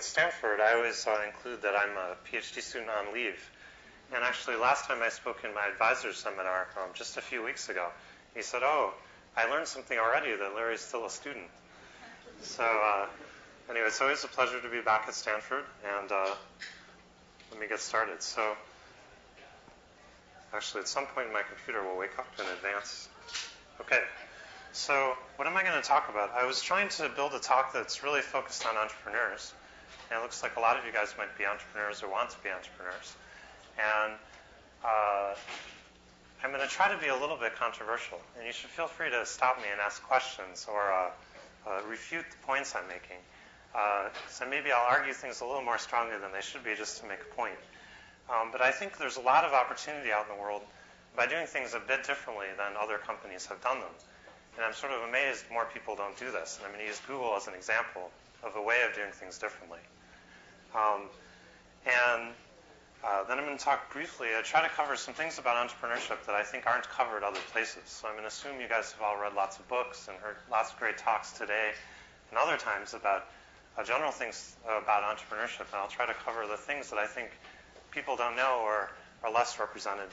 At Stanford, I always include that I'm a PhD student on leave. And actually, last time I spoke in my advisor's seminar, just a few weeks ago, he said, oh, I learned something already, that Larry's still a student. So anyway, it's always a pleasure to be back at Stanford, and let me get started. So actually, at some point, my computer will wake up in advance. Okay, so what am I going to talk about? I was trying to build a talk that's really focused on entrepreneurs, and it looks like a lot of you guys might be entrepreneurs or want to be entrepreneurs. And I'm going to try to be a little bit controversial, and you should feel free to stop me and ask questions or refute the points I'm making. So maybe I'll argue things a little more strongly than they should be just to make a point. But I think there's a lot of opportunity out in the world by doing things a bit differently than other companies have done them. And I'm sort of amazed more people don't do this. And I'm going to use Google as an example of a way of doing things differently. Then I'm going to talk briefly, try to cover some things about entrepreneurship that I think aren't covered other places. So I'm going to assume you guys have all read lots of books and heard lots of great talks today and other times about general things about entrepreneurship. And I'll try to cover the things that I think people don't know or are less represented.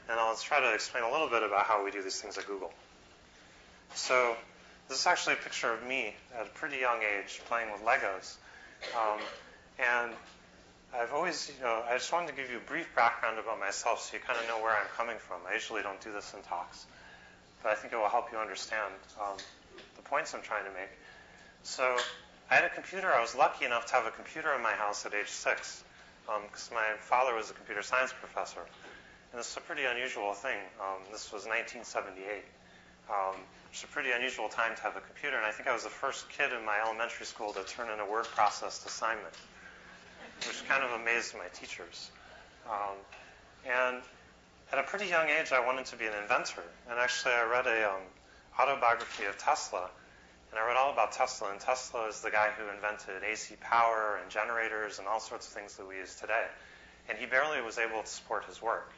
And I'll try to explain a little bit about how we do these things at Google. So this is actually a picture of me at a pretty young age playing with Legos. And I've always, I just wanted to give you a brief background about myself so you kind of know where I'm coming from. I usually don't do this in talks, but I think it will help you understand the points I'm trying to make. So I had a computer. I was lucky enough to have a computer in my house at age 6 because my father was a computer science professor. And this is a pretty unusual thing. This was 1978. It's a pretty unusual time to have a computer, and I think I was the first kid in my elementary school to turn in a word processed assignment, which kind of amazed my teachers. And at a pretty young age, I wanted to be an inventor. And actually, I read a autobiography of Tesla, and I read all about Tesla. And Tesla is the guy who invented AC power and generators and all sorts of things that we use today. And he barely was able to support his work.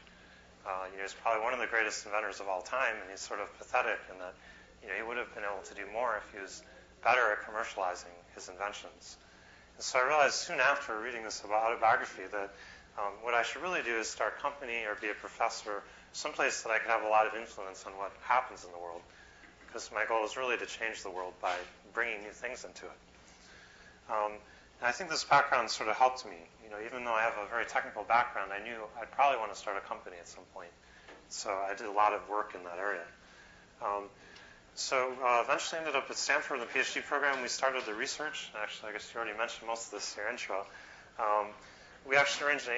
He's probably one of the greatest inventors of all time, and he's sort of pathetic in that he would have been able to do more if he was better at commercializing his inventions. And so I realized soon after reading this autobiography that what I should really do is start a company or be a professor, someplace that I could have a lot of influence on what happens in the world, because my goal is really to change the world by bringing new things into it. And I think this background sort of helped me. Even though I have a very technical background, I knew I'd probably want to start a company at some point. So I did a lot of work in that area. Eventually ended up at Stanford in the PhD program. We started the research. Actually, I guess you already mentioned most of this in your intro. We actually raised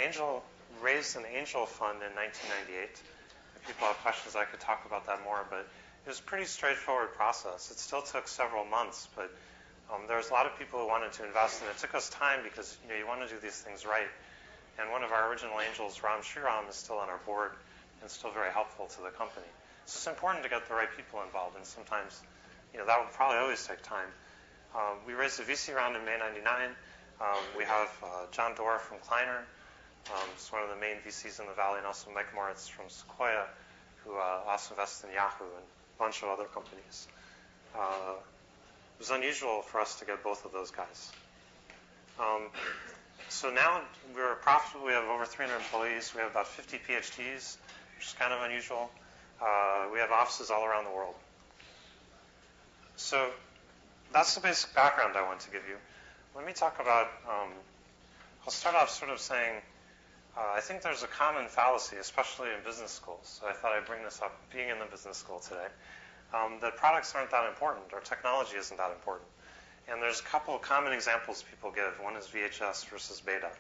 an angel fund in 1998. If people have questions, I could talk about that more. But it was a pretty straightforward process. It still took several months, but there was a lot of people who wanted to invest, and it took us time because you want to do these things right. And one of our original angels, Ram Shriram, is still on our board and still very helpful to the company. So it's important to get the right people involved, and sometimes that will probably always take time. We raised a VC round in May '99. We have John Doerr from Kleiner, who's one of the main VCs in the Valley, and also Mike Moritz from Sequoia, who also invests in Yahoo and a bunch of other companies. It was unusual for us to get both of those guys. So now we're profitable. We have over 300 employees. We have about 50 PhDs, which is kind of unusual. We have offices all around the world. So that's the basic background I want to give you. Let me talk about, I'll start off sort of saying, I think there's a common fallacy, especially in business schools. So I thought I'd bring this up, being in the business school today. That products aren't that important, or technology isn't that important. And there's a couple of common examples people give. One is VHS versus Beta.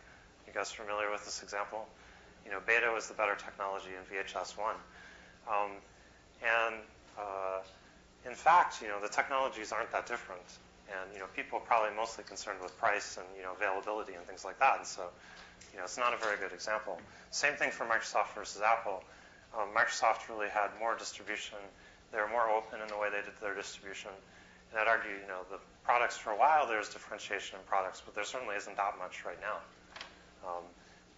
You guys familiar with this example? Beta was the better technology and VHS won. In fact, the technologies aren't that different. And, people are probably mostly concerned with price and, availability and things like that. And so, it's not a very good example. Same thing for Microsoft versus Apple. Microsoft really had more distribution. They were more open in the way they did their distribution. And I'd argue, the products for a while, there's differentiation in products, but there certainly isn't that much right now.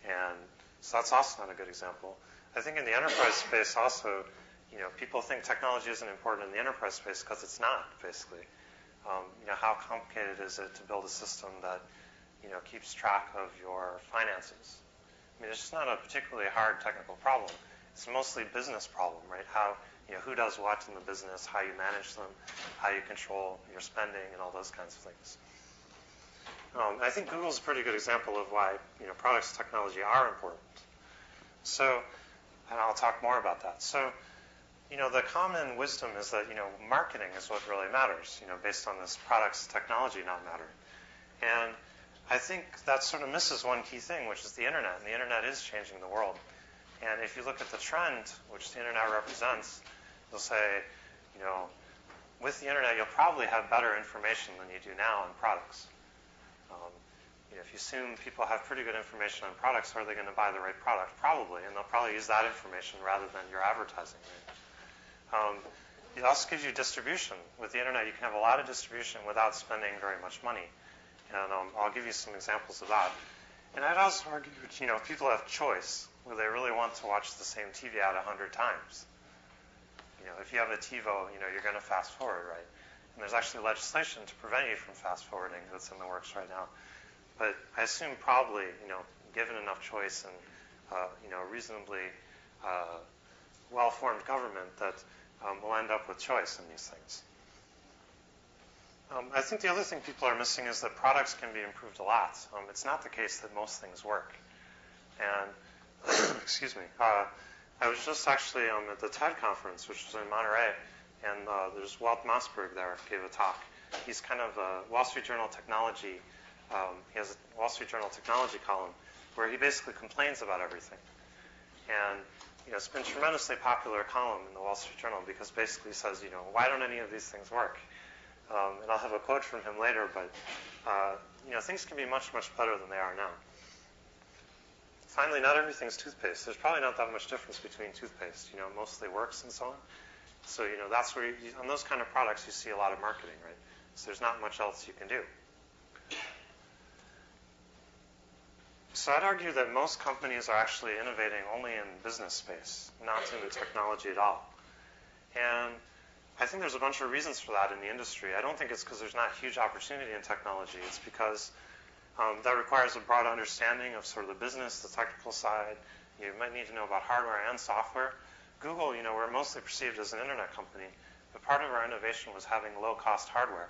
And so that's also not a good example. I think in the enterprise space also, people think technology isn't important in the enterprise space because it's not, basically. How complicated is it to build a system that, keeps track of your finances. I mean, it's just not a particularly hard technical problem. It's mostly business problem, right? How, who does what in the business, how you manage them, how you control your spending, and all those kinds of things. I think Google's a pretty good example of why, products and technology are important. So, and I'll talk more about that. So, the common wisdom is that, marketing is what really matters, based on this products and technology not matter. And I think that sort of misses one key thing, which is the internet. And the internet is changing the world. And if you look at the trend, which the internet represents, you'll say, with the internet, you'll probably have better information than you do now on products. If you assume people have pretty good information on products, are they going to buy the right product? Probably, and they'll probably use that information rather than your advertising. Right? It also gives you distribution. With the internet, you can have a lot of distribution without spending very much money. And I'll give you some examples of that. And I'd also argue, people have choice, where they really want to watch the same TV ad 100 times. If you have a TiVo, you're going to fast forward, right? And there's actually legislation to prevent you from fast forwarding that's in the works right now. But I assume probably, given enough choice and, reasonably well-formed government, that we'll end up with choice in these things. I think the other thing people are missing is that products can be improved a lot. It's not the case that most things work. And, excuse me, I was just actually at the TED conference, which was in Monterey, and there's Walt Mossberg there, gave a talk. He's kind of a Wall Street Journal technology. He has a Wall Street Journal technology column where he basically complains about everything. And it's been a tremendously popular column in the Wall Street Journal because basically he says, why don't any of these things work? And I'll have a quote from him later, but things can be much, much better than they are now. Finally, not everything's toothpaste. There's probably not that much difference between toothpaste. Mostly works and so on. So, that's where, on those kind of products, you see a lot of marketing, right? So there's not much else you can do. So I'd argue that most companies are actually innovating only in business space, not in the technology at all. And I think there's a bunch of reasons for that in the industry. I don't think it's because there's not huge opportunity in technology. It's because that requires a broad understanding of sort of the business, the technical side. You might need to know about hardware and software. Google, we're mostly perceived as an internet company, but part of our innovation was having low-cost hardware,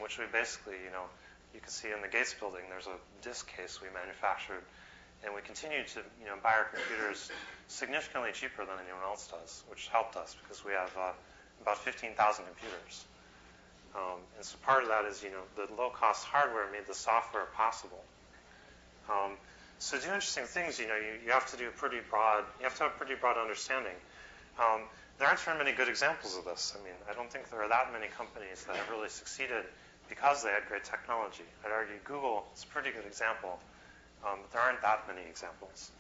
which we basically, you can see in the Gates building, there's a disk case we manufactured, and we continue to, buy our computers significantly cheaper than anyone else does, which helped us because we have about 15,000 computers. And so part of that is, the low-cost hardware made the software possible. So to do interesting things, you have to do pretty broad. You have to have a pretty broad understanding. There aren't very many good examples of this. I mean, I don't think there are that many companies that have really succeeded because they had great technology. I'd argue Google is a pretty good example, but there aren't that many examples.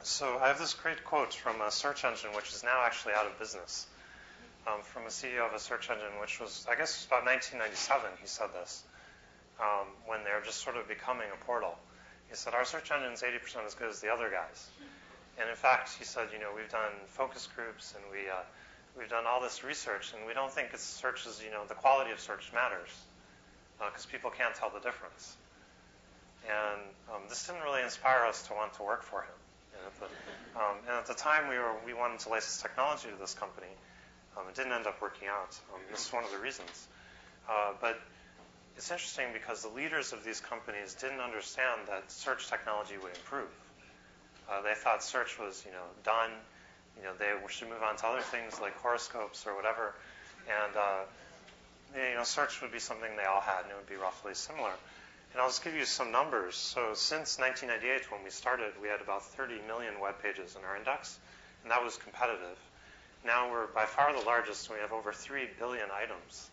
So I have this great quote from a search engine which is now actually out of business, from a CEO of a search engine, which was, I guess, about 1997. He said this when they were just sort of becoming a portal. He said, our search engine is 80% as good as the other guys. And in fact, he said, we've done focus groups and we've done all this research, and we don't think it's searches, the quality of search matters because people can't tell the difference. And this didn't really inspire us to want to work for him. And at the time, we wanted to license technology to this company. It didn't end up working out. This is one of the reasons. But it's interesting because the leaders of these companies didn't understand that search technology would improve. They thought search was, done. They should move on to other things like horoscopes or whatever. And, search would be something they all had, and it would be roughly similar. And I'll just give you some numbers. So since 1998, when we started, we had about 30 million web pages in our index, and that was competitive. Now we're by far the largest, and we have over 3 billion items,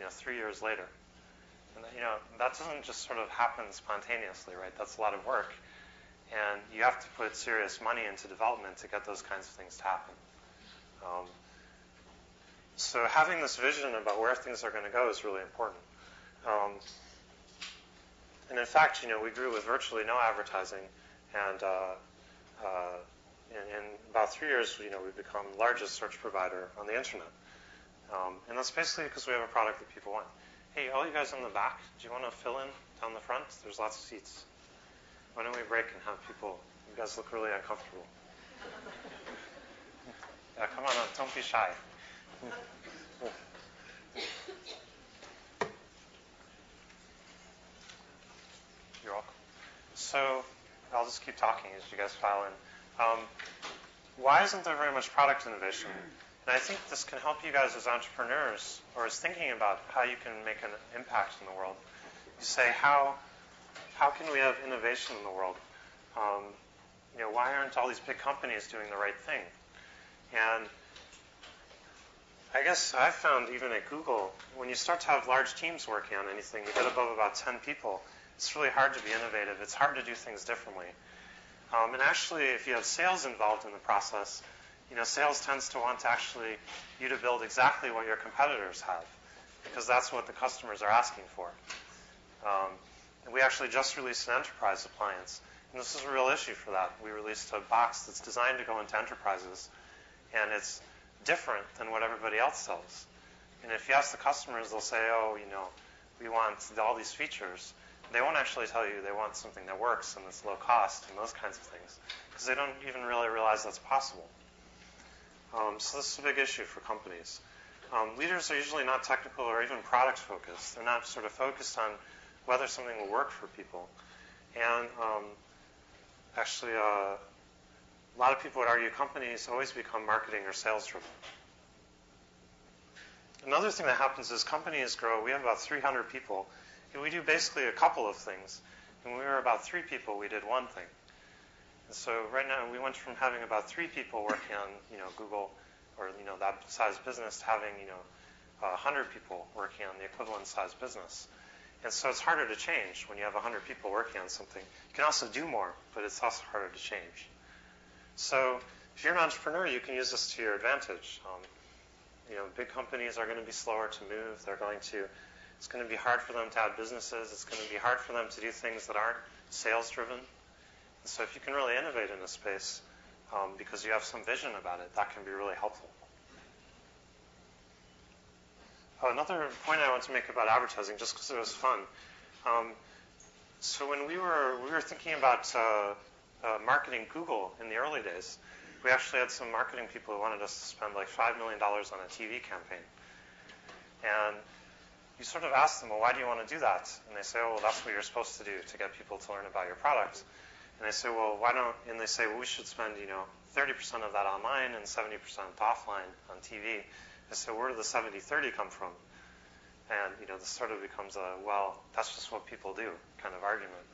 3 years later. And, that doesn't just sort of happen spontaneously, right? That's a lot of work. And you have to put serious money into development to get those kinds of things to happen. So having this vision about where things are going to go is really important. And in fact, we grew with virtually no advertising, and in about 3 years, we've become the largest search provider on the internet. And that's basically because we have a product that people want. Hey, all you guys in the back, do you want to fill in down the front? There's lots of seats. Why don't we break and have people, you guys look really uncomfortable. Yeah, come on, don't be shy. You're welcome. So I'll just keep talking as you guys file in. Why isn't there very much product innovation? And I think this can help you guys as entrepreneurs or as thinking about how you can make an impact in the world. You say, how can we have innovation in the world? Why aren't all these big companies doing the right thing? And I guess I've found even at Google, when you start to have large teams working on anything, you get above about 10 people, it's really hard to be innovative. It's hard to do things differently. And actually, if you have sales involved in the process, sales tends to want you to build exactly what your competitors have, because that's what the customers are asking for. And we actually just released an enterprise appliance, and this is a real issue for that. We released a box that's designed to go into enterprises, and it's different than what everybody else sells. And if you ask the customers, they'll say, we want all these features. They won't actually tell you they want something that works and that's low cost and those kinds of things, because they don't even really realize that's possible. So this is a big issue for companies. Leaders are usually not technical or even product focused. They're not sort of focused on whether something will work for people. And actually, a lot of people would argue companies always become marketing or sales driven. Another thing that happens is companies grow. We have about 300 people. And we do basically a couple of things. And when we were about 3 people, we did one thing. And so right now, we went from having about 3 people working on, Google or, that size business to having, 100 people working on the equivalent size business. And so it's harder to change when you have 100 people working on something. You can also do more, but it's also harder to change. So if you're an entrepreneur, you can use this to your advantage. Big companies are going to be slower to move. It's going to be hard for them to add businesses. It's going to be hard for them to do things that aren't sales-driven. So if you can really innovate in a space because you have some vision about it, that can be really helpful. Another point I want to make about advertising, just because it was fun. So when we were thinking about marketing Google in the early days, we actually had some marketing people who wanted us to spend like $5 million on a TV campaign. And you sort of ask them, well, why do you want to do that? And they say, well, that's what you're supposed to do to get people to learn about your product. And they say, well, why don't, and they say, well, we should spend, 30% of that online and 70% offline on TV. I say, where did the 70-30 come from? And, this sort of becomes that's just what people do kind of argument.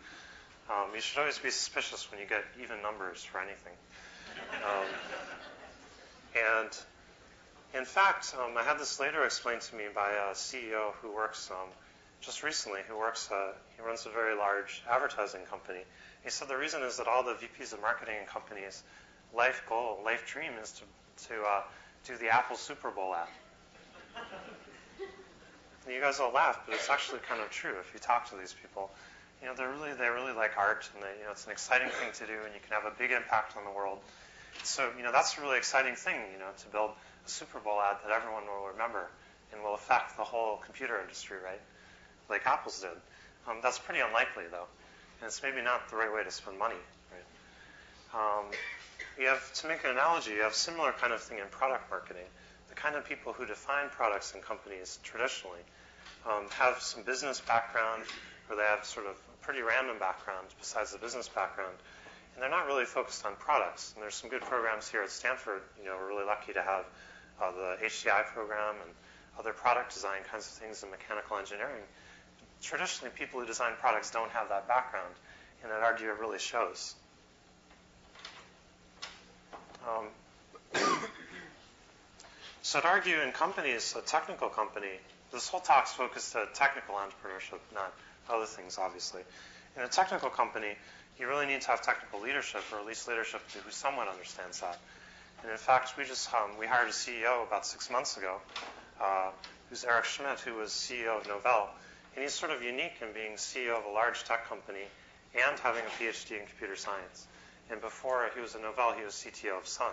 You should always be suspicious when you get even numbers for anything. And in fact, I had this later explained to me by a CEO who works just recently, he runs a very large advertising company. He said the reason is that all the VPs of marketing in companies' life goal, life dream is to do the Apple Super Bowl ad. And you guys all laugh, but it's actually kind of true. If you talk to these people, they really like art, and it's an exciting thing to do, and you can have a big impact on the world. So, that's a really exciting thing, to build a Super Bowl ad that everyone will remember and will affect the whole computer industry, right? Like Apple's did. That's pretty unlikely, though. And it's maybe not the right way to spend money, right? To make an analogy, you have a similar kind of thing in product marketing. The kind of people who define products in companies traditionally have some business background, or they have sort of a pretty random background besides the business background. And they're not really focused on products. And there's some good programs here at Stanford. We're really lucky to have the HDI program and other product design kinds of things in mechanical engineering. Traditionally, people who design products don't have that background, and I'd argue it really shows. So I'd argue in companies, a technical company, this whole talk's focused on technical entrepreneurship, not other things, obviously. In a technical company, you really need to have technical leadership, or at least leadership who somewhat understands that. And in fact, we hired a CEO about 6 months ago, who's Eric Schmidt, who was CEO of Novell. And he's sort of unique in being CEO of a large tech company and having a PhD in computer science. And before he was at Novell, he was CTO of Sun.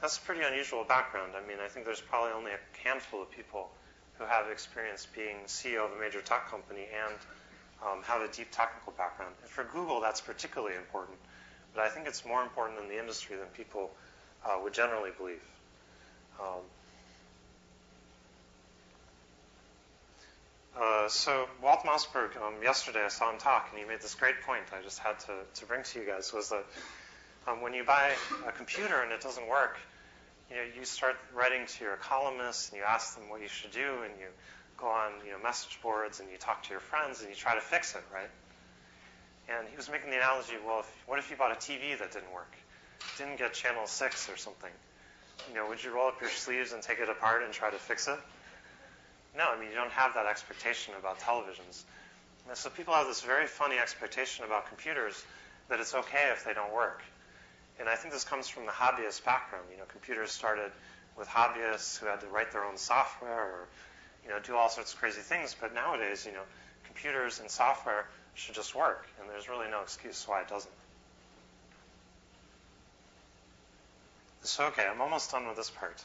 that's a pretty unusual background. I mean, I think there's probably only a handful of people who have experience being CEO of a major tech company and have a deep technical background. And for Google, that's particularly important. But I think it's more important in the industry than people would generally believe. So Walt Mossberg, yesterday I saw him talk, and he made this great point I just had to bring to you guys, was that when you buy a computer and it doesn't work, you start writing to your columnists, and you ask them what you should do, and you go on message boards, and you talk to your friends, and you try to fix it, right? And he was making the analogy, well, what if you bought a TV that didn't work? Didn't get channel 6 or something. Would you roll up your sleeves and take it apart and try to fix it? No, I mean, you don't have that expectation about televisions. And so people have this very funny expectation about computers that it's okay if they don't work. And I think this comes from the hobbyist background. Computers started with hobbyists who had to write their own software or, do all sorts of crazy things. But nowadays, computers and software should just work, and there's really no excuse why it doesn't. So, okay, I'm almost done with this part.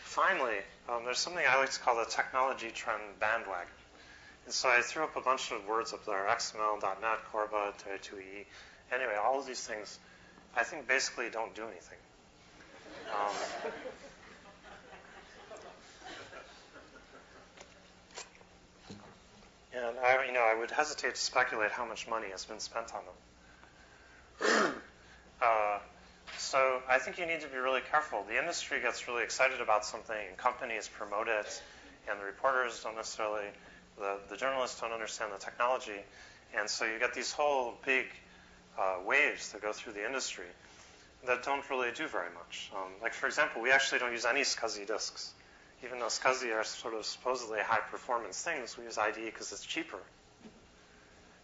Finally, there's something I like to call the technology trend bandwagon. And so I threw up a bunch of words up there, XML, .NET, Corba, T2E. Anyway, all of these things, I think, basically don't do anything. And I would hesitate to speculate how much money has been spent on them. So I think you need to be really careful. The industry gets really excited about something, and companies promote it, and the reporters don't necessarily, the journalists don't understand the technology, and so you get these whole big waves that go through the industry that don't really do very much. Like, for example, we actually don't use any SCSI disks. Even though SCSI are sort of supposedly high-performance things, we use IDE because it's cheaper.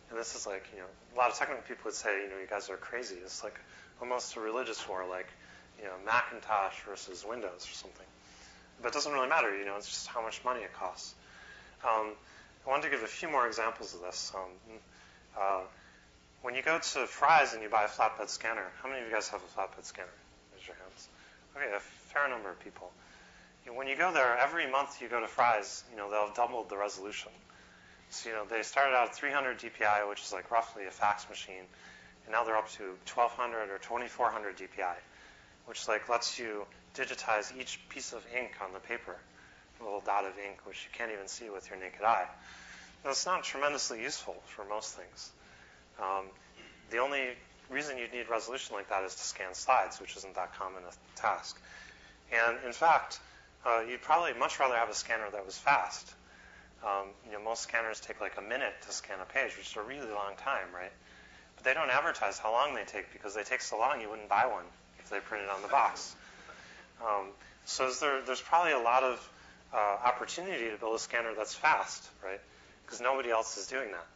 And this is like, a lot of technical people would say, you guys are crazy. It's like almost a religious war, like, Macintosh versus Windows or something. But it doesn't really matter, it's just how much money it costs. I wanted to give a few more examples of this. When you go to Fry's and you buy a flatbed scanner, how many of you guys have a flatbed scanner? Raise your hands. Okay, a fair number of people. When you go there, every month you go to Fry's, they'll have doubled the resolution. So, they started out at 300 DPI, which is like roughly a fax machine, and now they're up to 1200 or 2400 DPI, which lets you digitize each piece of ink on the paper, a little dot of ink, which you can't even see with your naked eye. Now, it's not tremendously useful for most things. The only reason you'd need resolution like that is to scan slides, which isn't that common a task. And in fact, you'd probably much rather have a scanner that was fast. Most scanners take like a minute to scan a page, which is a really long time, right? But they don't advertise how long they take because they take so long you wouldn't buy one if they printed on the box. So there's probably a lot of opportunity to build a scanner that's fast, right? Because nobody else is doing that.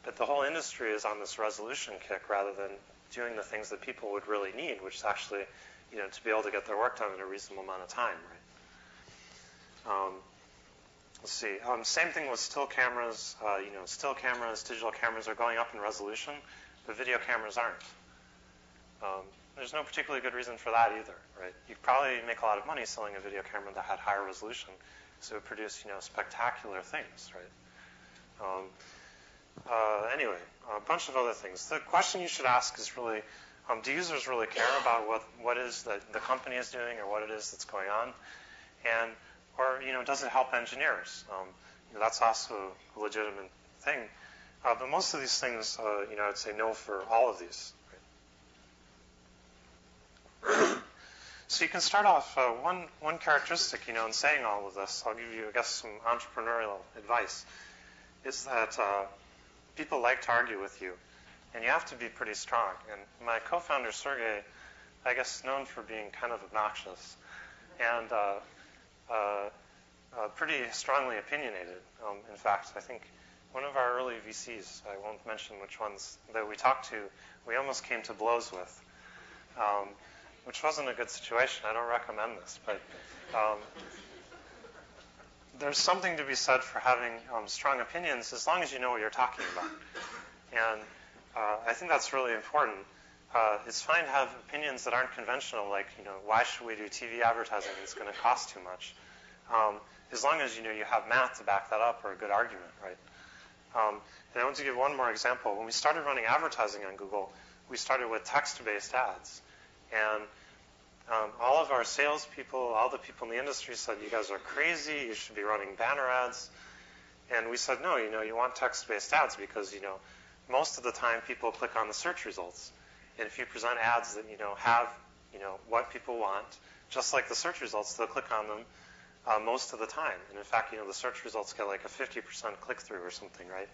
But the whole industry is on this resolution kick rather than doing the things that people would really need, which is actually, to be able to get their work done in a reasonable amount of time, right? Let's see. Same thing with still cameras. Still cameras, digital cameras are going up in resolution, but video cameras aren't. There's no particularly good reason for that either, right? You could probably make a lot of money selling a video camera that had higher resolution, so it would produce, spectacular things, right? Anyway, a bunch of other things. The question you should ask is really, do users really care about what is that the company is doing or what it is that's going on? Or does it help engineers? That's also a legitimate thing. But most of these things, I'd say no for all of these. Right? So you can start off, one characteristic, in saying all of this, I'll give you, I guess, some entrepreneurial advice, is that people like to argue with you, and you have to be pretty strong. And my co-founder, Sergey, I guess, known for being kind of obnoxious and pretty strongly opinionated. In fact, I think one of our early VCs, I won't mention which ones, that we talked to, we almost came to blows with, which wasn't a good situation. I don't recommend this, but there's something to be said for having strong opinions as long as you know what you're talking about. And I think that's really important. it's fine to have opinions that aren't conventional, like, why should we do TV advertising? It's going to cost too much. As long as, you have math to back that up or a good argument, right? And I want to give one more example. When we started running advertising on Google, we started with text-based ads. And all of our salespeople, all the people in the industry said, you guys are crazy, you should be running banner ads. And we said, no, you want text-based ads because, most of the time people click on the search results. And if you present ads that, have, what people want, just like the search results, they'll click on them most of the time. And in fact, the search results get like a 50% click-through or something, right?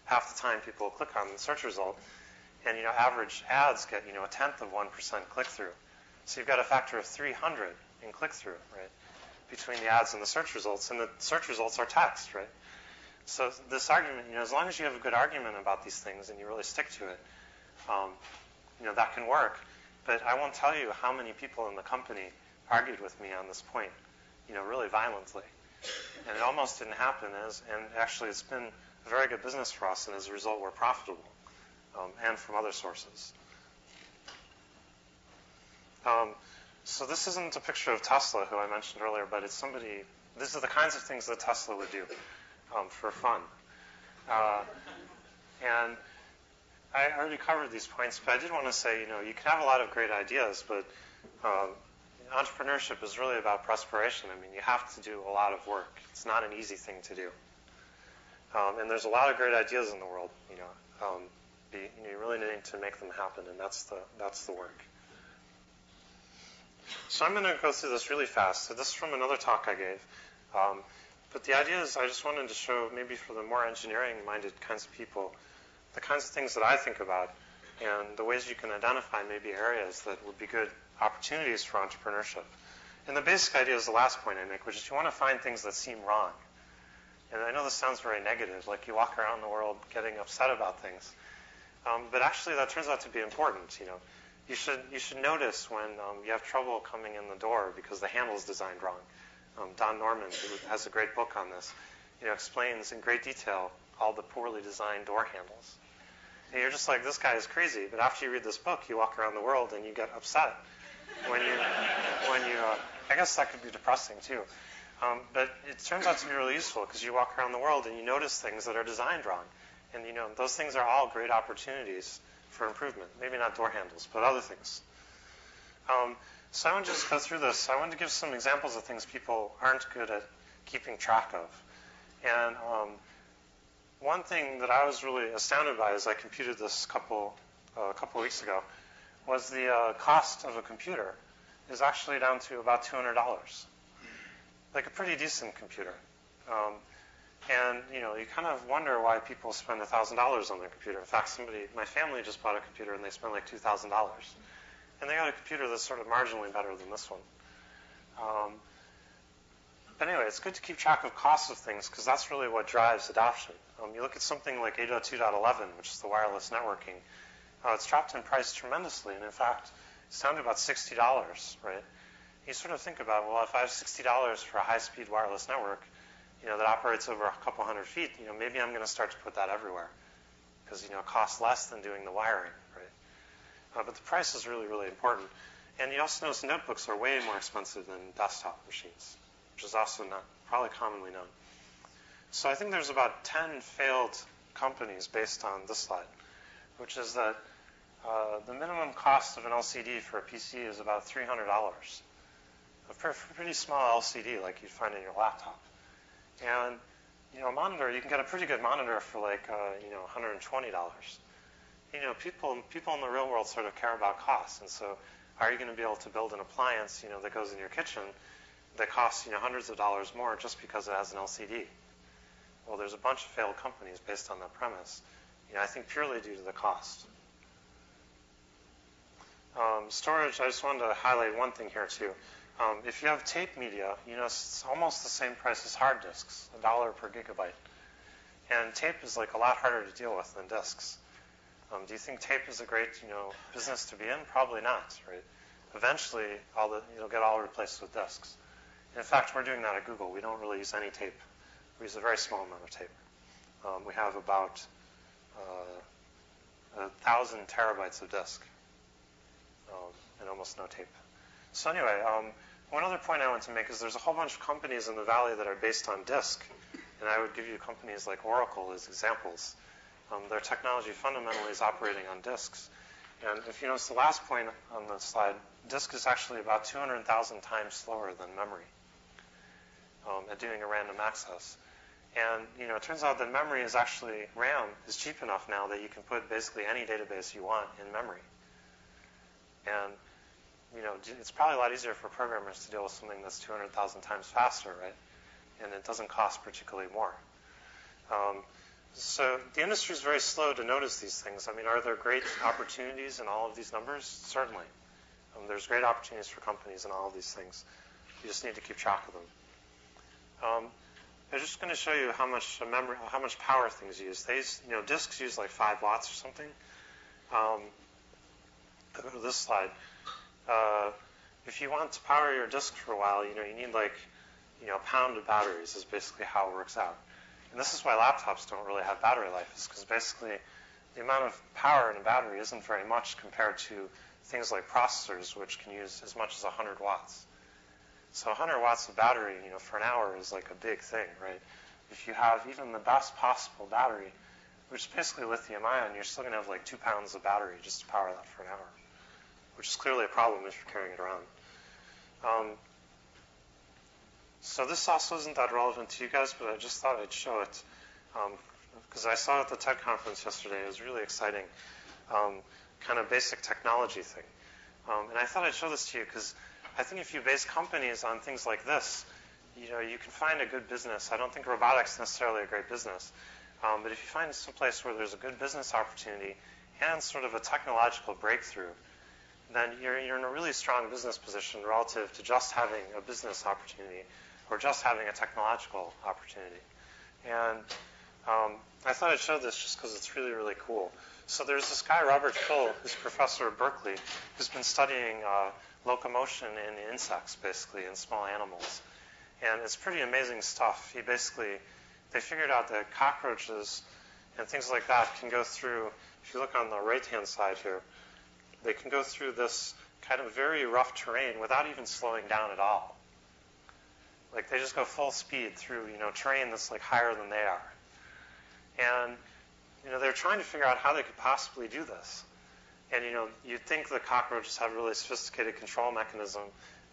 Half the time people will click on the search result. And, average ads get, a tenth of 1% click-through. So you've got a factor of 300 in click-through, right, between the ads and the search results. And the search results are text, right? So this argument, as long as you have a good argument about these things and you really stick to it, that can work. But I won't tell you how many people in the company argued with me on this point, really violently. And it almost didn't happen. And actually, it's been a very good business for us, and as a result, we're profitable, and from other sources. So this isn't a picture of Tesla, who I mentioned earlier, but it's somebody. These are the kinds of things that Tesla would do for fun. And I already covered these points, but I did want to say, you can have a lot of great ideas, but entrepreneurship is really about perspiration. I mean, you have to do a lot of work. It's not an easy thing to do. And there's a lot of great ideas in the world. You really need to make them happen, and that's the work. So I'm going to go through this really fast. So this is from another talk I gave. But the idea is I just wanted to show, maybe for the more engineering-minded kinds of people, the kinds of things that I think about and the ways you can identify maybe areas that would be good opportunities for entrepreneurship. And the basic idea is the last point I make, which is you want to find things that seem wrong. And I know this sounds very negative, like you walk around the world getting upset about things. But actually that turns out to be important. You should notice when you have trouble coming in the door because the handle's designed wrong. Don Norman, who has a great book on this, explains in great detail all the poorly designed door handles. And you're just like, this guy is crazy. But after you read this book, you walk around the world and you get upset when you I guess that could be depressing too. But it turns out to be really useful because you walk around the world and you notice things that are designed wrong. And those things are all great opportunities for improvement. Maybe not door handles, but other things. So I want to just go through this. I want to give some examples of things people aren't good at keeping track of. And one thing that I was really astounded by as I computed this a couple weeks ago was the cost of a computer is actually down to about $200. Like a pretty decent computer. And you kind of wonder why people spend $1,000 on their computer. In fact, my family just bought a computer and they spent like $2,000. And they got a computer that's sort of marginally better than this one. But anyway, it's good to keep track of costs of things because that's really what drives adoption. You look at something like 802.11, which is the wireless networking. It's dropped in price tremendously, and in fact, it's down to about $60, right? You sort of think about, well, if I have $60 for a high-speed wireless network, that operates over a couple hundred feet, maybe I'm going to start to put that everywhere because, it costs less than doing the wiring, right? But the price is really, really important. And you also notice notebooks are way more expensive than desktop machines, which is also not probably commonly known. So I think there's about 10 failed companies based on this slide, which is that the minimum cost of an LCD for a PC is about $300. A pretty small LCD like you'd find in your laptop. And, a monitor, you can get a pretty good monitor for like, $120. People in the real world sort of care about costs. And so are you going to be able to build an appliance, that goes in your kitchen that costs, hundreds of dollars more just because it has an LCD? Well, there's a bunch of failed companies based on that premise, I think purely due to the cost. Storage, I just wanted to highlight one thing here too. If you have tape media, it's almost the same price as hard disks, $1 per gigabyte. And tape is like a lot harder to deal with than disks. Do you think tape is a great, business to be in? Probably not, right? Eventually, you'll get all replaced with disks. In fact, we're doing that at Google. We don't really use any tape. We use a very small amount of tape. We have about 1,000 terabytes of disk. and almost no tape. So anyway, one other point I want to make is there's a whole bunch of companies in the Valley that are based on disk, and I would give you companies like Oracle as examples. Their technology fundamentally is operating on disks. And if you notice the last point on the slide, disk is actually about 200,000 times slower than memory at doing a random access. And it turns out that memory is actually, RAM is cheap enough now that you can put basically any database you want in memory. And it's probably a lot easier for programmers to deal with something that's 200,000 times faster, right? And it doesn't cost particularly more. So the industry is very slow to notice these things. I mean, are there great opportunities in all of these numbers? Certainly. There's great opportunities for companies in all of these things. You just need to keep track of them. I'm just going to show you how much memory, how much power things use. Disks use like 5 watts or something. I'll go to this slide. If you want to power your disk for a while, you need like a pound of batteries is basically how it works out. And this is why laptops don't really have battery life, is because basically the amount of power in a battery isn't very much compared to things like processors, which can use as much as 100 watts. So 100 watts of battery, for an hour is like a big thing, right? If you have even the best possible battery, which is basically lithium ion, you're still going to have like 2 pounds of battery just to power that for an hour, which is clearly a problem if you're carrying it around. So this also isn't that relevant to you guys, but I just thought I'd show it because I saw it at the TED conference yesterday. It was really exciting, kind of basic technology thing. And I thought I'd show this to you because I think if you base companies on things like this, you can find a good business. I don't think robotics is necessarily a great business, but if you find some place where there's a good business opportunity and sort of a technological breakthrough, then you're in a really strong business position relative to just having a business opportunity or just having a technological opportunity. And I thought I'd show this just because it's really, really cool. So there's this guy, Robert Phil, who's a professor at Berkeley, who's been studying locomotion in insects, basically, in small animals. And it's pretty amazing stuff. They figured out that cockroaches and things like that can go through, if you look on the right-hand side here, they can go through this kind of very rough terrain without even slowing down at all. Like they just go full speed through, terrain that's like higher than they are. And, they're trying to figure out how they could possibly do this. And, you'd think the cockroaches have really sophisticated control mechanism,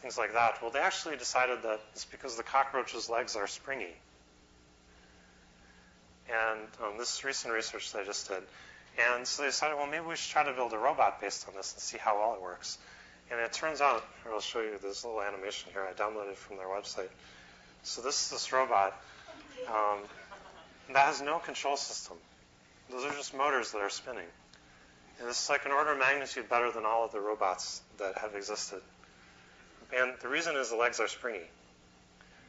things like that. Well, they actually decided that it's because the cockroach's legs are springy. And this is recent research they just did. And so they decided, well, maybe we should try to build a robot based on this and see how well it works. And it turns out, here I'll show you this little animation here I downloaded from their website. So this is this robot that has no control system. Those are just motors that are spinning. And this is like an order of magnitude better than all of the robots that have existed. And the reason is the legs are springy.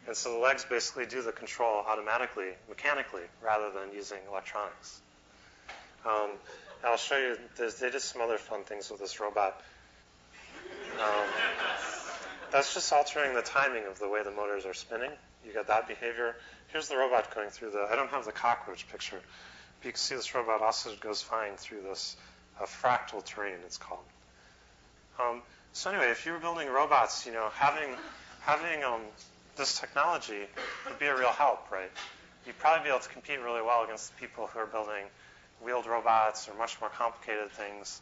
And so the legs basically do the control automatically, mechanically, rather than using electronics. I'll show you, they did some other fun things with this robot. That's just altering the timing of the way the motors are spinning. You got that behavior. Here's the robot going through I don't have the cockroach picture. But you can see this robot also goes fine through this fractal terrain, it's called. So anyway, if you were building robots, having this technology would be a real help, right? You'd probably be able to compete really well against the people who are building wheeled robots or much more complicated things.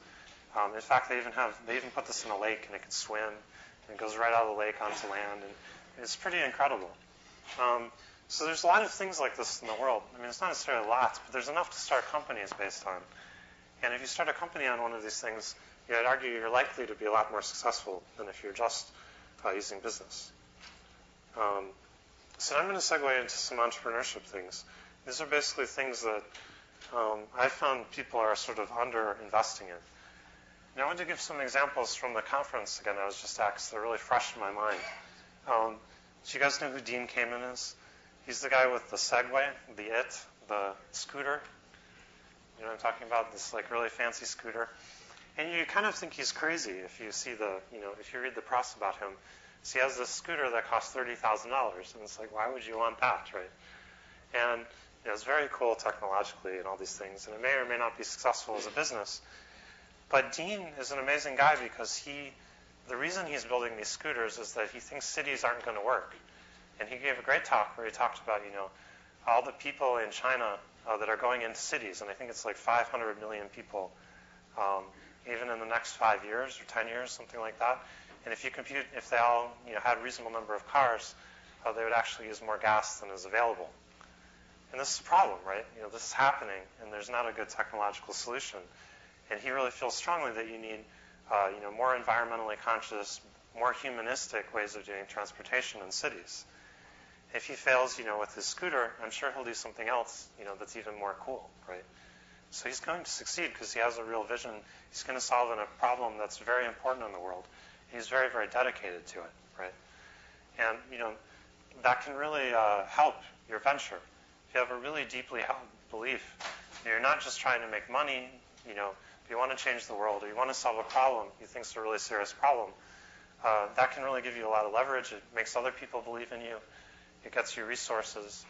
In fact, they even put this in a lake and it can swim, and it goes right out of the lake onto land, and it's pretty incredible. So there's a lot of things like this in the world. I mean, it's not necessarily lots, but there's enough to start companies based on. And if you start a company on one of these things, I'd argue you're likely to be a lot more successful than if you're just using business. So I'm going to segue into some entrepreneurship things. These are basically things that I found people are sort of under-investing in. And I want to give some examples from the conference, again, I was just at, because they're really fresh in my mind. Do you guys know who Dean Kamen is? He's the guy with the Segway, the scooter. You know what I'm talking about? This like really fancy scooter. And you kind of think he's crazy if you see if you read the press about him. So he has this scooter that costs $30,000, and it's like, why would you want that, right? And it's very cool technologically and all these things, and it may or may not be successful as a business. But Dean is an amazing guy because the reason he's building these scooters is that he thinks cities aren't going to work. And he gave a great talk where he talked about, all the people in China that are going into cities, and I think it's like 500 million people, even in the next 5 years or 10 years, something like that. And if you compute, if they all, had a reasonable number of cars, they would actually use more gas than is available. And this is a problem, right? This is happening, and there's not a good technological solution. And he really feels strongly that you need, more environmentally conscious, more humanistic ways of doing transportation in cities. If he fails, with his scooter, I'm sure he'll do something else, that's even more cool, right? So he's going to succeed because he has a real vision. He's going to solve a problem that's very important in the world. He's very, very dedicated to it, right? And, that can really help your venture. If you have a really deeply held belief, you're not just trying to make money, if you want to change the world or you want to solve a problem you think is a really serious problem, that can really give you a lot of leverage. It makes other people believe in you. It gets you resources.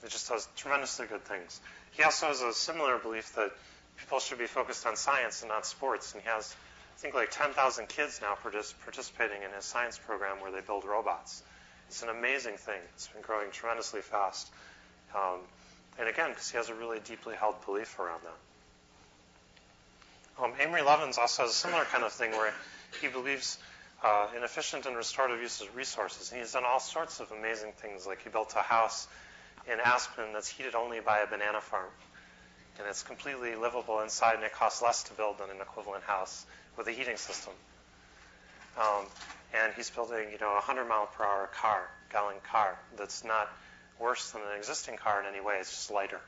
It just does tremendously good things. He also has a similar belief that people should be focused on science and not sports. And he has, I think, like 10,000 kids now participating in his science program where they build robots. It's an amazing thing. It's been growing tremendously fast. And again, because he has a really deeply held belief around that. Amory Lovins also has a similar kind of thing where he believes in efficient and restorative use of resources. And he's done all sorts of amazing things. Like he built a house in Aspen that's heated only by a banana farm. And it's completely livable inside, and it costs less to build than an equivalent house with a heating system. And he's building, a 100-mile-per-hour gallon car that's not worse than an existing car in any way. It's just lighter.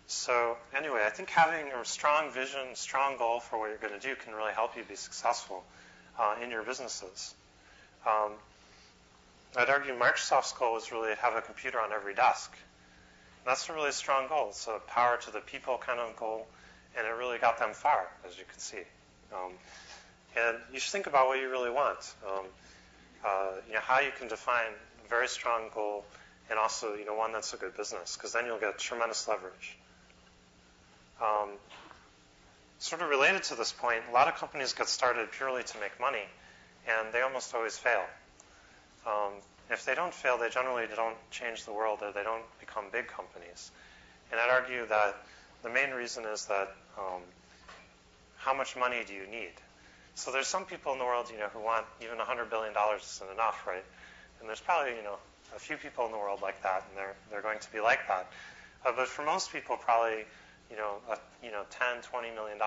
So anyway, I think having a strong vision, strong goal for what you're going to do can really help you be successful in your businesses. I'd argue Microsoft's goal was really to have a computer on every desk. And that's a really strong goal. It's a power to the people kind of goal, and it really got them far, as you can see. And you should think about what you really want. How you can define a very strong goal and also, one that's a good business, because then you'll get tremendous leverage. Sort of related to this point, a lot of companies get started purely to make money, and they almost always fail. If they don't fail, they generally don't change the world, or they don't become big companies. And I'd argue that the main reason is that how much money do you need? So there's some people in the world, who want even $100 billion isn't enough, right? And there's probably, a few people in the world like that, and they're going to be like that. But for most people, probably, $10, $20 million,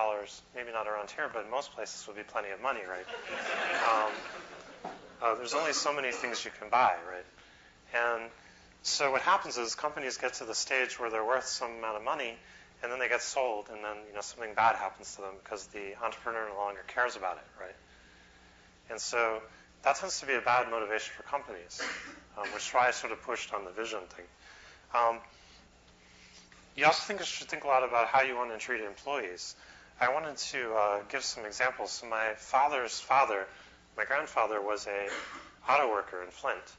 maybe not around here, but in most places would be plenty of money, right? There's only so many things you can buy, right? And so what happens is companies get to the stage where they're worth some amount of money, and then they get sold, and then something bad happens to them because the entrepreneur no longer cares about it, right? And so that tends to be a bad motivation for companies, which is why I sort of pushed on the vision thing. You also should think a lot about how you want to treat employees. I wanted to give some examples. So my father's father, my grandfather, was a auto worker in Flint.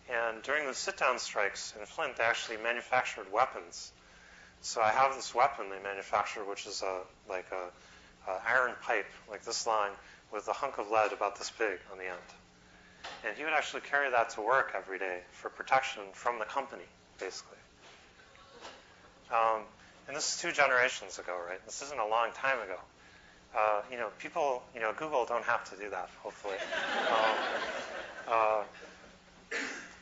And during the sit-down strikes in Flint, they actually manufactured weapons. So I have this weapon they manufactured, which is like a iron pipe, like this long, with a hunk of lead about this big on the end. And he would actually carry that to work every day for protection from the company, basically. And this is 2 generations ago, right? This isn't a long time ago. People, Google don't have to do that, hopefully.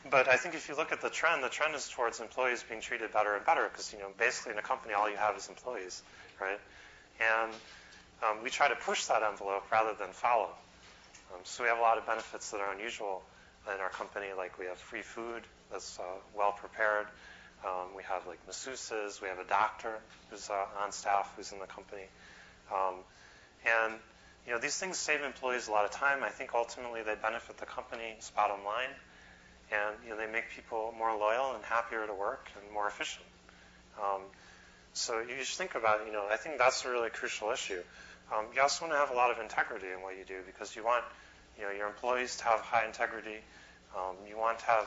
But I think if you look at the trend is towards employees being treated better and better because, basically in a company all you have is employees, right? And we try to push that envelope rather than follow. So we have a lot of benefits that are unusual in our company, like we have free food that's well prepared. We have like masseuses. We have a doctor who's on staff who's in the company. And these things save employees a lot of time. I think ultimately they benefit the company's bottom line. And they make people more loyal and happier to work and more efficient. So you should think about, I think that's a really crucial issue. You also want to have a lot of integrity in what you do because you want, your employees to have high integrity. You want to have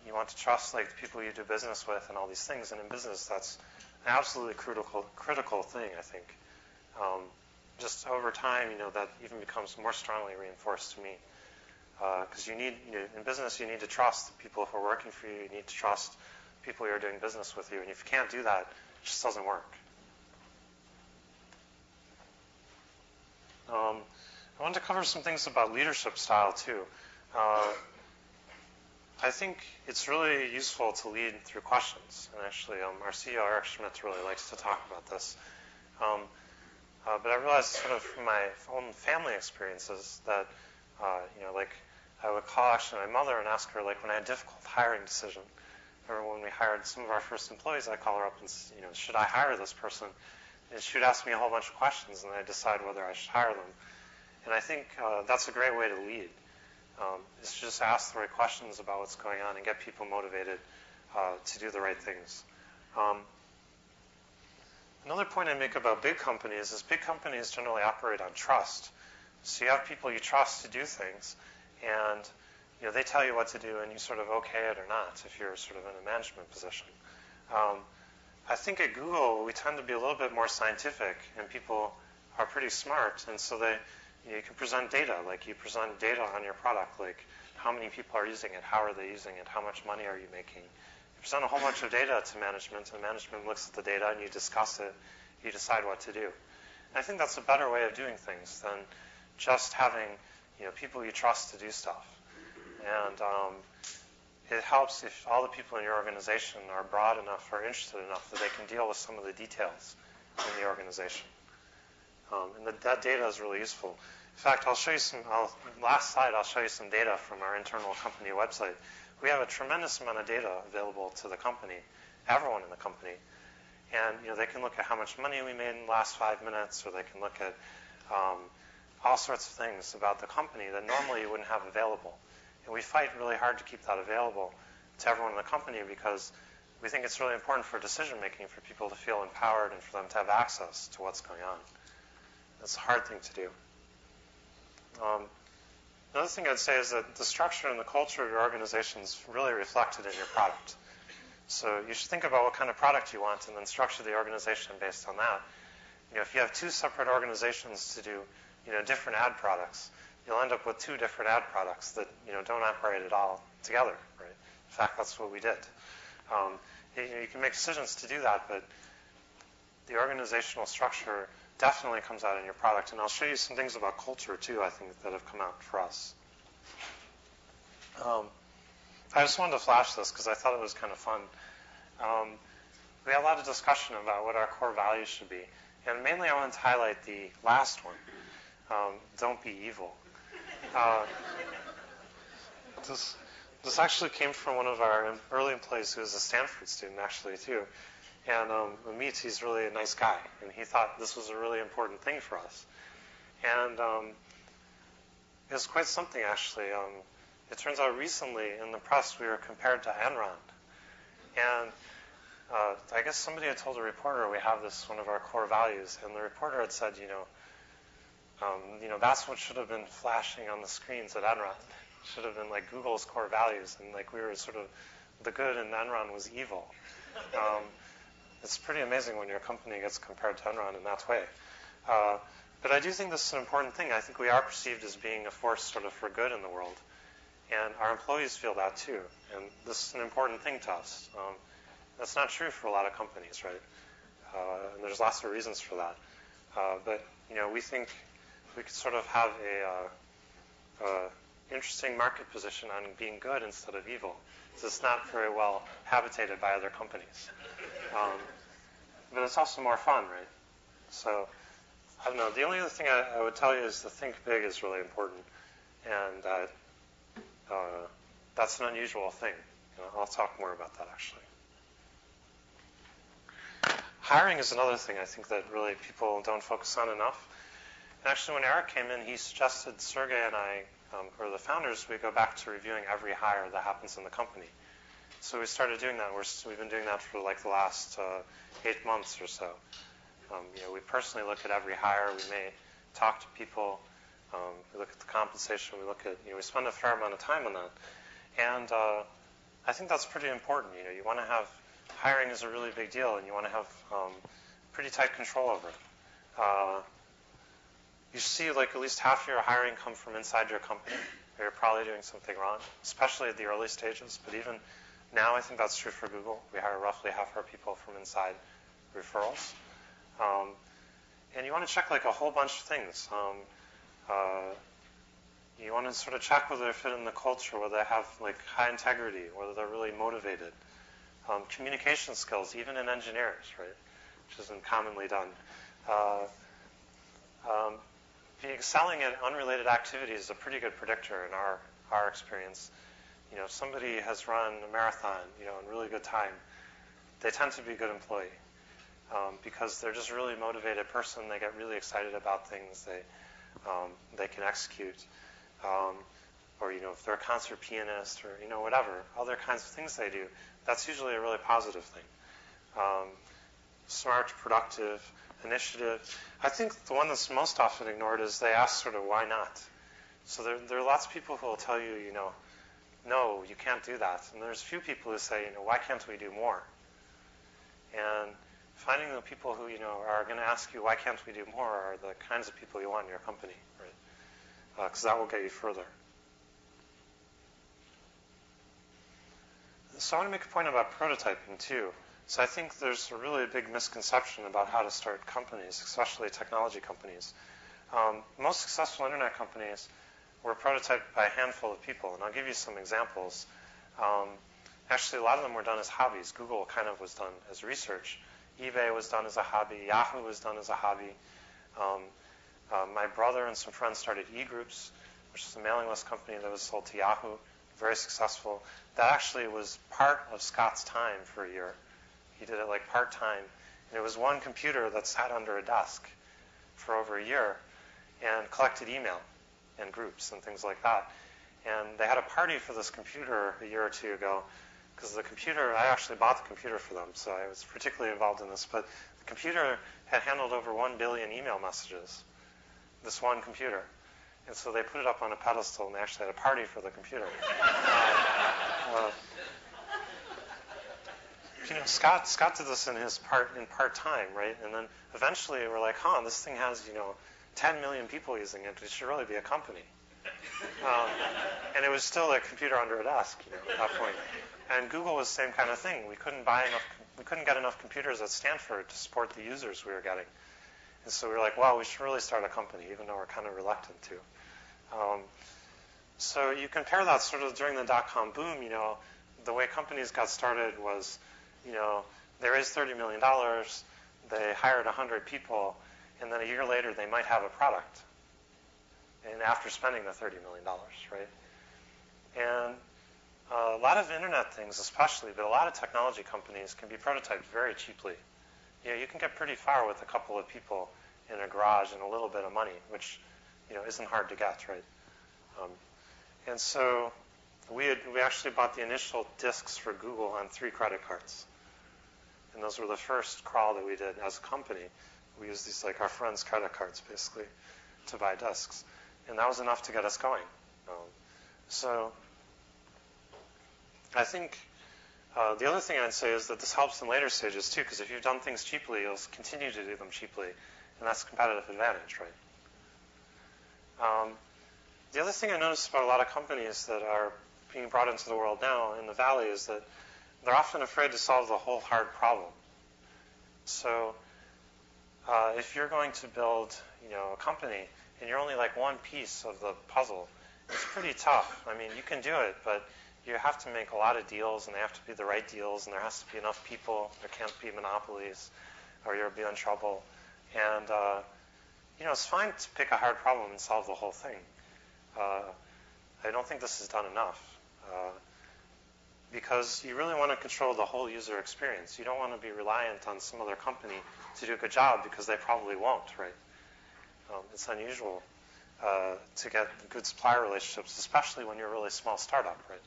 You want to trust like the people you do business with and all these things. And in business, that's an absolutely critical thing, I think. Just over time, that even becomes more strongly reinforced to me. Because in business, you need to trust the people who are working for you. You need to trust people who are doing business with you. And if you can't do that, it just doesn't work. I wanted to cover some things about leadership style, too. I think it's really useful to lead through questions. And actually, our CEO, Eric Schmidt, really likes to talk about this. But I realized sort of from my own family experiences that, like I would call actually my mother and ask her, like when I had a difficult hiring decision. Remember when we hired some of our first employees, I'd call her up and, should I hire this person? And she would ask me a whole bunch of questions, and I'd decide whether I should hire them. And I think that's a great way to lead, is to just ask the right questions about what's going on and get people motivated to do the right things. Another point I make about big companies is big companies generally operate on trust. So you have people you trust to do things, and they tell you what to do, and you sort of okay it or not if you're sort of in a management position. I think at Google we tend to be a little bit more scientific, and people are pretty smart, and so you can present data. Like you present data on your product, like how many people are using it, how are they using it, how much money are you making. You present a whole bunch of data to management, and management looks at the data, and you discuss it. You decide what to do. And I think that's a better way of doing things than just having people you trust to do stuff. And it helps if all the people in your organization are broad enough or interested enough that they can deal with some of the details in the organization. And that data is really useful. In fact, I'll show you last slide, I'll show you some data from our internal company website. We have a tremendous amount of data available to the company, everyone in the company. And they can look at how much money we made in the last 5 minutes, or they can look at all sorts of things about the company that normally you wouldn't have available. And we fight really hard to keep that available to everyone in the company because we think it's really important for decision making for people to feel empowered and for them to have access to what's going on. That's a hard thing to do. Another thing I'd say is that the structure and the culture of your organization is really reflected in your product. So you should think about what kind of product you want and then structure the organization based on that. If you have two separate organizations to do different ad products, you'll end up with two different ad products that don't operate at all together, right? In fact, that's what we did. You can make decisions to do that, but the organizational structure definitely comes out in your product. And I'll show you some things about culture, too, I think, that have come out for us. I just wanted to flash this because I thought it was kind of fun. We had a lot of discussion about what our core values should be. And mainly I wanted to highlight the last one, don't be evil. This actually came from one of our early employees who was a Stanford student, actually, too. And Amit, he's really a nice guy, and he thought this was a really important thing for us. And it was quite something, actually. It turns out recently in the press we were compared to Enron. And I guess somebody had told a reporter we have this one of our core values, and the reporter had said, that's what should have been flashing on the screens at Enron. It should have been like Google's core values, and like we were sort of the good and Enron was evil. It's pretty amazing when your company gets compared to Enron in that way. But I do think this is an important thing. I think we are perceived as being a force sort of for good in the world. And our employees feel that too. And this is an important thing to us. That's not true for a lot of companies, right? And there's lots of reasons for that. But, we think we could sort of have a interesting market position on being good instead of evil. So it's not very well habitated by other companies. But it's also more fun, right? So, I don't know. The only other thing I would tell you is to think big is really important. And that's an unusual thing. I'll talk more about that, actually. Hiring is another thing I think that really people don't focus on enough. And actually, when Eric came in, he suggested Sergey and I, or the founders, we go back to reviewing every hire that happens in the company. So we started doing that. We've been doing that for like the last 8 months or so. We personally look at every hire. We may talk to people. We look at the compensation. We look at, we spend a fair amount of time on that. And I think that's pretty important. You want to have hiring is a really big deal, and you want to have pretty tight control over it. You see, like, at least half your hiring come from inside your company. You're probably doing something wrong, especially at the early stages. But even now, I think that's true for Google. We hire roughly half our people from inside referrals. And you want to check, like, a whole bunch of things. You want to sort of check whether they fit in the culture, whether they have, like, high integrity, whether they're really motivated. Communication skills, even in engineers, right, which isn't commonly done. Excelling at unrelated activities is a pretty good predictor in our experience. If somebody has run a marathon, in really good time, they tend to be a good employee because they're just a really motivated person. They get really excited about things. They can execute. Or, if they're a concert pianist or, whatever, other kinds of things they do, that's usually a really positive thing. Smart, productive, initiative. I think the one that's most often ignored is they ask sort of why not. So there are lots of people who will tell you, no, you can't do that. And there's few people who say, why can't we do more? And finding the people who, are going to ask you, why can't we do more, are the kinds of people you want in your company, right? Because that will get you further. So I want to make a point about prototyping, too. So I think there's a really big misconception about how to start companies, especially technology companies. Most successful internet companies were prototyped by a handful of people, and I'll give you some examples. Actually, a lot of them were done as hobbies. Google kind of was done as research. eBay was done as a hobby. Yahoo was done as a hobby. My brother and some friends started eGroups, which is a mailing list company that was sold to Yahoo, very successful. That actually was part of Scott's time for a year. He did it like part-time. And it was one computer that sat under a desk for over a year and collected email and groups and things like that. And they had a party for this computer a year or two ago because the computer, I actually bought the computer for them, so I was particularly involved in this. But the computer had handled over 1 billion email messages, this one computer. And so they put it up on a pedestal, and they actually had a party for the computer. Scott did this in part-time, right? And then eventually we're like, this thing has, 10 million people using it. It should really be a company. And it was still a computer under a desk, at that point. And Google was the same kind of thing. We couldn't get enough computers at Stanford to support the users we were getting. And so we were like, wow, we should really start a company, even though we're kind of reluctant to. So you compare that sort of during the dot-com boom, the way companies got started was, they raised $30 million, they hired 100 people, and then a year later they might have a product. And after spending the $30 million, right? And a lot of internet things especially, but a lot of technology companies can be prototyped very cheaply. You can get pretty far with a couple of people in a garage and a little bit of money, which isn't hard to get, right? And so we actually bought the initial disks for Google on 3 credit cards. And those were the first crawl that we did as a company. We used these, like, our friends' credit cards, basically, to buy disks. And that was enough to get us going. So I think the other thing I'd say is that this helps in later stages, too, because if you've done things cheaply, you'll continue to do them cheaply. And that's a competitive advantage, right? The other thing I noticed about a lot of companies that are being brought into the world now in the Valley is that they're often afraid to solve the whole hard problem. So if you're going to build, a company and you're only like one piece of the puzzle, it's pretty tough. I mean, you can do it, but you have to make a lot of deals, and they have to be the right deals, and there has to be enough people. There can't be monopolies, or you'll be in trouble. And it's fine to pick a hard problem and solve the whole thing. I don't think this is done enough. Because you really want to control the whole user experience. You don't want to be reliant on some other company to do a good job because they probably won't, right? It's unusual to get good supplier relationships, especially when you're a really small startup, right?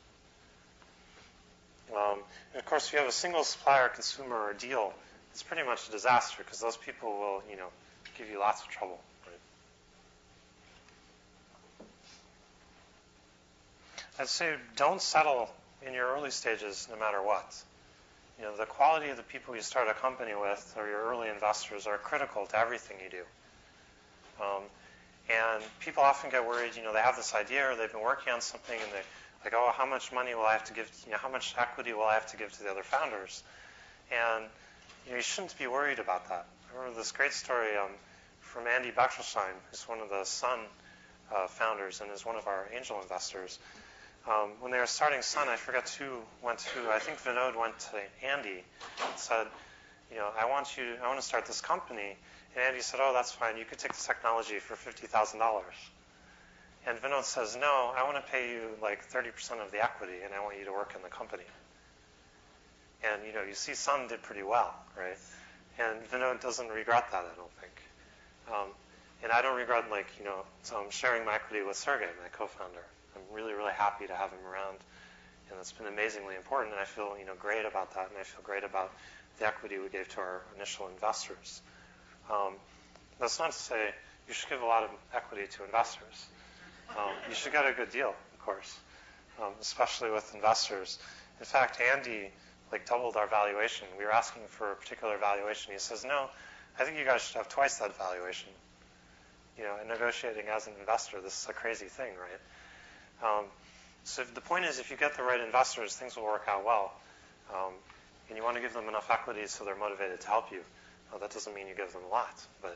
And of course, if you have a single supplier, consumer, or deal, it's pretty much a disaster because those people will, give you lots of trouble, right? I'd say don't settle. in your early stages, no matter what. The quality of the people you start a company with or your early investors are critical to everything you do. And people often get worried, they have this idea or they've been working on something and they're like, oh, how much money will I have to give, how much equity will I have to give to the other founders? And you shouldn't be worried about that. I remember this great story from Andy Bechtolsheim, who's one of the Sun founders and is one of our angel investors. When they were starting Sun, I forget who went to, I think Vinod went to Andy and said, I want to start this company. And Andy said, oh, that's fine. You could take this technology for $50,000. And Vinod says, no, I want to pay you like 30% of the equity, and I want you to work in the company. And, you see Sun did pretty well, right? And Vinod doesn't regret that, I don't think. And I don't regret, so I'm sharing my equity with Sergey, my co-founder. I'm really, really happy to have him around. And it's been amazingly important, and I feel, great about that, and I feel great about the equity we gave to our initial investors. That's not to say you should give a lot of equity to investors. You should get a good deal, of course, especially with investors. In fact, Andy doubled our valuation. We were asking for a particular valuation. He says, no, I think you guys should have twice that valuation. And negotiating as an investor, this is a crazy thing, right? So the point is, if you get the right investors, things will work out well. And you want to give them enough equity so they're motivated to help you. That doesn't mean you give them a lot, but